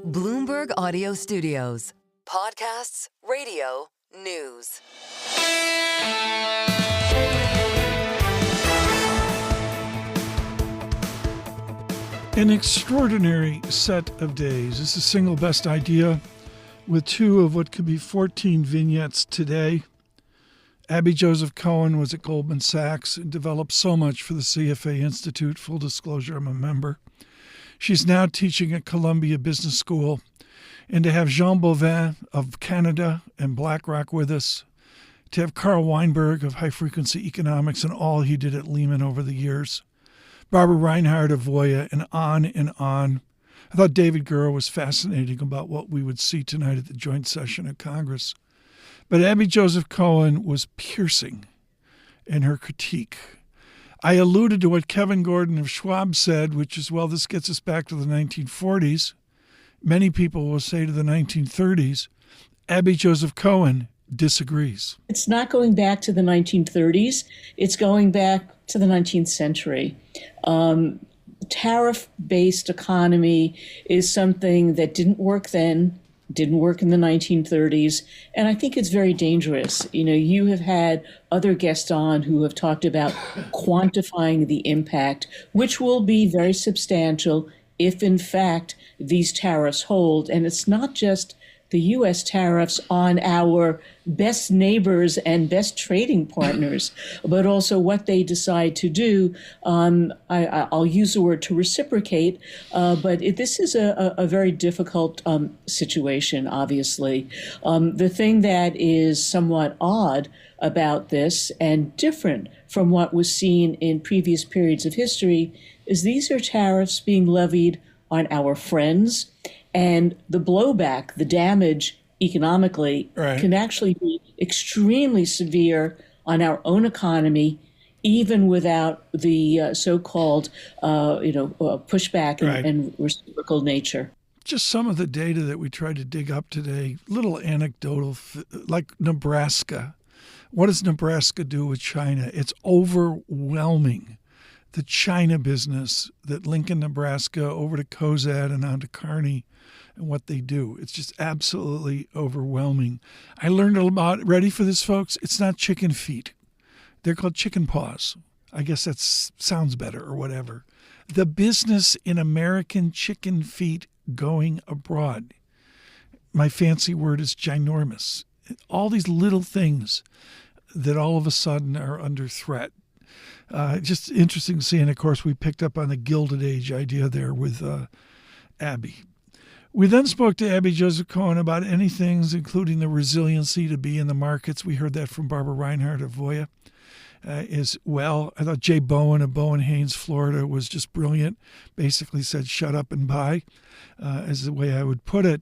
Bloomberg Audio Studios. Podcasts, radio, news. An extraordinary set of days. This is Single Best Idea with two of what could be 14 vignettes today. Abby Joseph Cohen was at Goldman Sachs and developed so much for the CFA Institute. Full disclosure, I'm a member. She's now teaching at Columbia Business School. And to have Jean Boivin of Canada and BlackRock with us, to have Carl Weinberg of High Frequency Economics and all he did at Lehman over the years, Barbara Reinhardt of Voya, and on and on. I thought David Gura was fascinating about what we would see tonight at the joint session of Congress. But Abby Joseph Cohen was piercing in her critique. I alluded to what Kevin Gordon of Schwab said, which is, well, this gets us back to the 1940s. Many people will say to the 1930s. Abby Joseph Cohen disagrees. It's not going back to the 1930s. It's going back to the 19th century. Tariff-based economy is something that didn't work then, didn't work in the 1930s, and I think it's very dangerous. You have had other guests on who have talked about quantifying the impact, which will be very substantial if, in fact, these tariffs hold. And it's not just the U.S. tariffs on our best neighbors and best trading partners, but also what they decide to do. I'll use the word to reciprocate, but this is a very difficult situation, obviously. The thing that is somewhat odd about this and different from what was seen in previous periods of history is these are tariffs being levied on our friends, and the blowback, the damage economically, can actually be extremely severe on our own economy, even without the so-called pushback and reciprocal nature. Just some of the data that we tried to dig up today, little anecdotal, like Nebraska. What does Nebraska do with China? It's overwhelming. The China business that Lincoln, Nebraska, over to Cozad and on to Kearney, and what they do. It's just absolutely overwhelming. I learned about, ready for this, folks? It's not chicken feet. They're called chicken paws. I guess that sounds better or whatever. The business in American chicken feet going abroad. My fancy word is ginormous. All these little things that all of a sudden are under threat. Just interesting to see. And, of course, we picked up on the Gilded Age idea there with Abby. We then spoke to Abby Joseph Cohen about many things, including the resiliency to be in the markets. We heard that from Barbara Reinhardt of Voya as well. I thought Jay Bowen of Bowen Haynes, Florida, was just brilliant. Basically said, shut up and buy, is the way I would put it.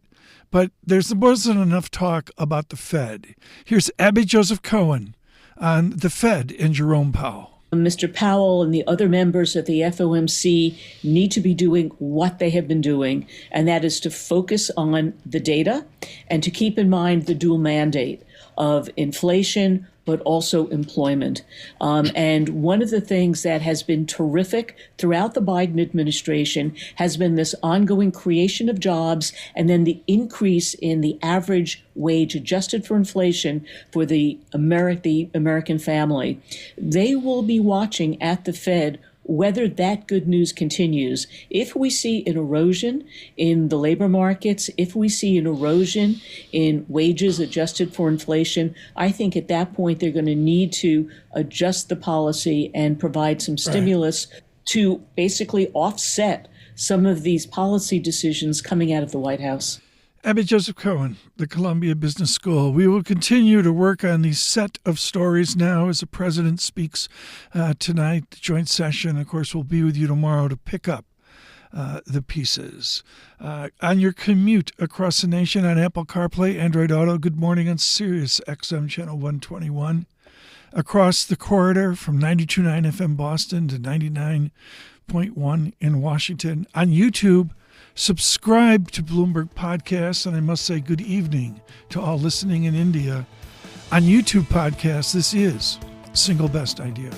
But there wasn't enough talk about the Fed. Here's Abby Joseph Cohen on the Fed and Jerome Powell. Mr. Powell and the other members of the FOMC need to be doing what they have been doing, and that is to focus on the data and to keep in mind the dual mandate of inflation, but also employment. And one of the things that has been terrific throughout the Biden administration has been this ongoing creation of jobs and then the increase in the average wage adjusted for inflation for the American family. They will be watching at the Fed whether that good news continues. If we see an erosion in the labor markets, if we see an erosion in wages adjusted for inflation, I think at that point they're going to need to adjust the policy and provide some stimulus to basically offset some of these policy decisions coming out of the White House. Abby Joseph Cohen, the Columbia Business School. We will continue to work on these set of stories now as the president speaks tonight. The joint session, of course, will be with you tomorrow to pick up the pieces. On your commute across the nation on Apple CarPlay, Android Auto, good morning on Sirius XM Channel 121. Across the corridor from 92.9 FM Boston to 99.1 in Washington. On YouTube, subscribe to Bloomberg Podcasts, and I must say good evening to all listening in India. On YouTube Podcasts, this is Single Best Idea.